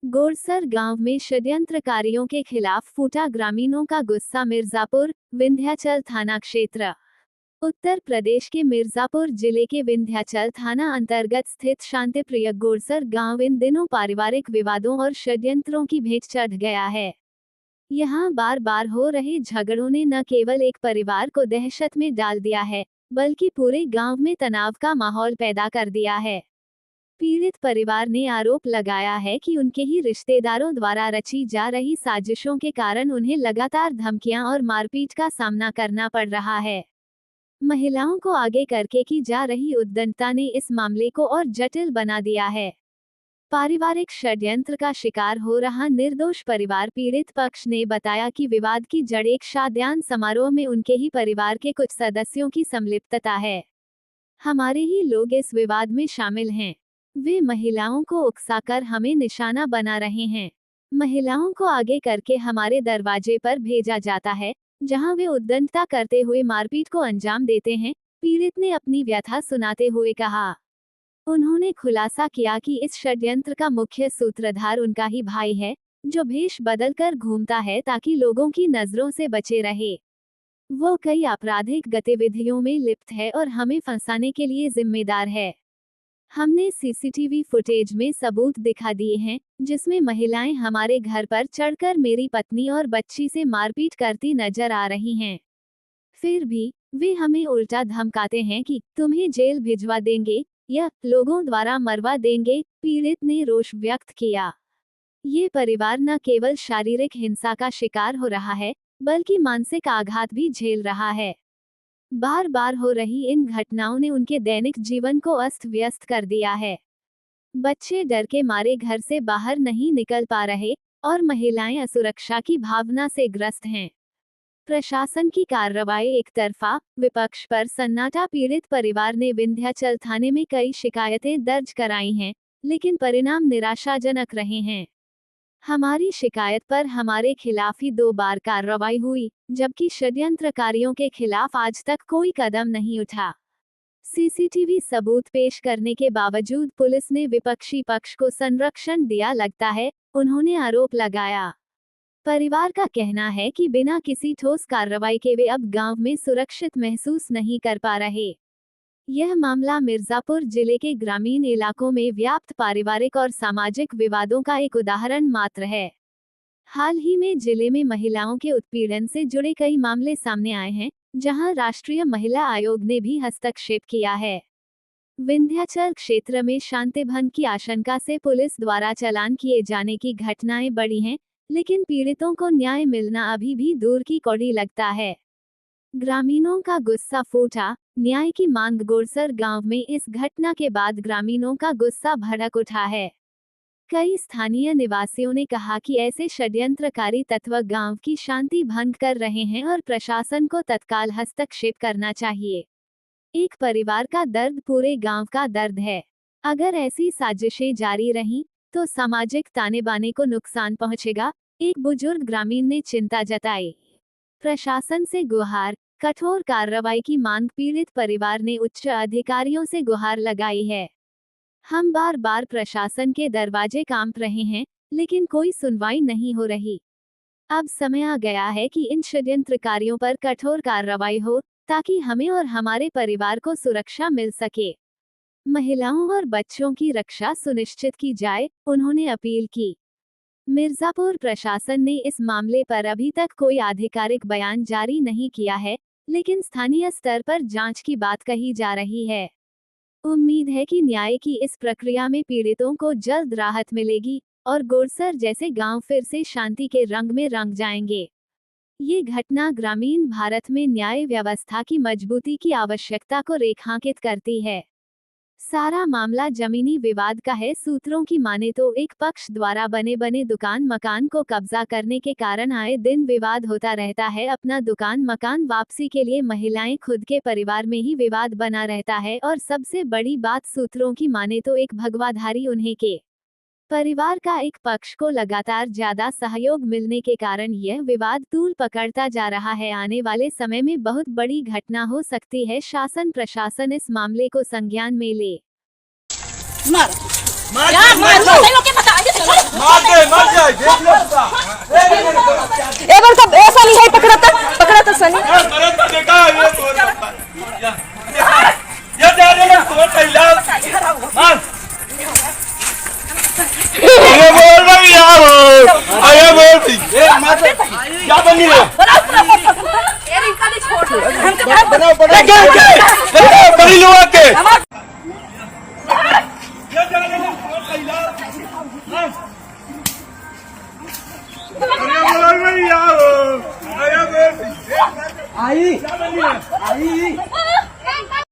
गोरसर गांव में षड्यंत्रकारियों के खिलाफ फूटा ग्रामीणों का गुस्सा। मिर्जापुर, विंध्याचल थाना क्षेत्र। उत्तर प्रदेश के मिर्जापुर जिले के विंध्याचल थाना अंतर्गत स्थित शांतिप्रिय गोरसर गांव इन दिनों पारिवारिक विवादों और षड्यंत्रों की भेंट चढ़ गया है। यहाँ बार बार हो रहे झगड़ों ने न केवल एक परिवार को दहशत में डाल दिया है, बल्कि पूरे गांव में तनाव का माहौल पैदा कर दिया है। पीड़ित परिवार ने आरोप लगाया है कि उनके ही रिश्तेदारों द्वारा रची जा रही साजिशों के कारण उन्हें लगातार धमकियां और मारपीट का सामना करना पड़ रहा है। महिलाओं को आगे करके की जा रही उद्दंडता ने इस मामले को और जटिल बना दिया है। पारिवारिक षड्यंत्र का शिकार हो रहा निर्दोष परिवार पीड़ित पक्ष ने बताया कि विवाद की जड़ एक शादियान समारोह में उनके ही परिवार के कुछ सदस्यों की संलिप्तता है। हमारे ही लोग इस विवाद में शामिल हैं। वे महिलाओं को उकसाकर हमें निशाना बना रहे हैं। महिलाओं को आगे करके हमारे दरवाजे पर भेजा जाता है, जहां वे उद्दंडता करते हुए मारपीट को अंजाम देते हैं, पीड़ित ने अपनी व्यथा सुनाते हुए कहा। उन्होंने खुलासा किया कि इस षड्यंत्र का मुख्य सूत्रधार उनका ही भाई है, जो भेष बदलकर घूमता है ताकि लोगों की नजरों से बचे रहे। वो कई आपराधिक गतिविधियों में लिप्त है और हमें फंसाने के लिए जिम्मेदार है। हमने सीसीटीवी फुटेज में सबूत दिखा दिए हैं, जिसमें महिलाएं हमारे घर पर चढ़कर मेरी पत्नी और बच्ची से मारपीट करती नजर आ रही हैं। फिर भी वे हमें उल्टा धमकाते हैं कि तुम्हें जेल भिजवा देंगे या लोगों द्वारा मरवा देंगे, पीड़ित ने रोष व्यक्त किया। ये परिवार न केवल शारीरिक हिंसा का शिकार हो रहा है, बल्कि मानसिक आघात भी झेल रहा है। बार बार हो रही इन घटनाओं ने उनके दैनिक जीवन को अस्त व्यस्त कर दिया है। बच्चे डर के मारे घर से बाहर नहीं निकल पा रहे और महिलाएं असुरक्षा की भावना से ग्रस्त हैं। प्रशासन की कार्रवाई एक तरफा, विपक्ष पर सन्नाटा। पीड़ित परिवार ने विंध्याचल थाने में कई शिकायतें दर्ज कराई हैं, लेकिन परिणाम निराशाजनक रहे हैं। हमारी शिकायत पर हमारे खिलाफ ही 2 बार कार्रवाई हुई, जबकि षड्यंत्रकारियों के खिलाफ आज तक कोई कदम नहीं उठा। सीसीटीवी सबूत पेश करने के बावजूद पुलिस ने विपक्षी पक्ष को संरक्षण दिया लगता है, उन्होंने आरोप लगाया। परिवार का कहना है कि बिना किसी ठोस कार्रवाई के वे अब गांव में सुरक्षित महसूस नहीं कर पा रहे। यह मामला मिर्जापुर जिले के ग्रामीण इलाकों में व्याप्त पारिवारिक और सामाजिक विवादों का एक उदाहरण मात्र है। हाल ही में जिले में महिलाओं के उत्पीड़न से जुड़े कई मामले सामने आए हैं, जहां राष्ट्रीय महिला आयोग ने भी हस्तक्षेप किया है। विंध्याचल क्षेत्र में शांति भंग की आशंका से पुलिस द्वारा चालान किए जाने की घटनाएं बढ़ी हैं, लेकिन पीड़ितों को न्याय मिलना अभी भी दूर की कौड़ी लगता है। ग्रामीणों का गुस्सा फूटा, न्याय की मांग। गोरसर गांव में इस घटना के बाद ग्रामीणों का गुस्सा भड़क उठा है। कई स्थानीय निवासियों ने कहा कि ऐसे षड्यंत्रकारी तत्व गांव की शांति भंग कर रहे हैं और प्रशासन को तत्काल हस्तक्षेप करना चाहिए। एक परिवार का दर्द पूरे गांव का दर्द है। अगर ऐसी साजिशें जारी रहीं, तो सामाजिक ताने बाने को नुकसान पहुंचेगा, एक बुजुर्ग ग्रामीण ने चिंता जताई। प्रशासन से गुहार, कठोर कार्रवाई की मांग। पीड़ित परिवार ने उच्च अधिकारियों से गुहार लगाई है। हम बार बार प्रशासन के दरवाजे कांप रहे हैं, लेकिन कोई सुनवाई नहीं हो रही। अब समय आ गया है कि इन षड्यंत्रकारियों पर कठोर कार्रवाई हो, ताकि हमें और हमारे परिवार को सुरक्षा मिल सके। महिलाओं और बच्चों की रक्षा सुनिश्चित की जाए, उन्होंने अपील की। मिर्जापुर प्रशासन ने इस मामले पर अभी तक कोई आधिकारिक बयान जारी नहीं किया है, लेकिन स्थानीय स्तर पर जांच की बात कही जा रही है। उम्मीद है कि न्याय की इस प्रक्रिया में पीड़ितों को जल्द राहत मिलेगी और गोरसर जैसे गांव फिर से शांति के रंग में रंग जाएंगे। ये घटना ग्रामीण भारत में न्याय व्यवस्था की मजबूती की आवश्यकता को रेखांकित करती है। सारा मामला जमीनी विवाद का है। सूत्रों की माने तो एक पक्ष द्वारा बने दुकान मकान को कब्जा करने के कारण आए दिन विवाद होता रहता है। अपना दुकान मकान वापसी के लिए महिलाएं खुद के परिवार में ही विवाद बना रहता है और सबसे बड़ी बात, सूत्रों की माने तो एक भगवाधारी उन्हीं के परिवार का एक पक्ष को लगातार ज्यादा सहयोग मिलने के कारण यह विवाद तूल पकड़ता जा रहा है। आने वाले समय में बहुत बड़ी घटना हो सकती है। शासन प्रशासन इस मामले को संज्ञान में ले। मार मार मार अरे बोल भाई यार अरे बोल क्या बनी है बनाओ बड़ी लोग के अरे बोल भाई यार अरे बोल आई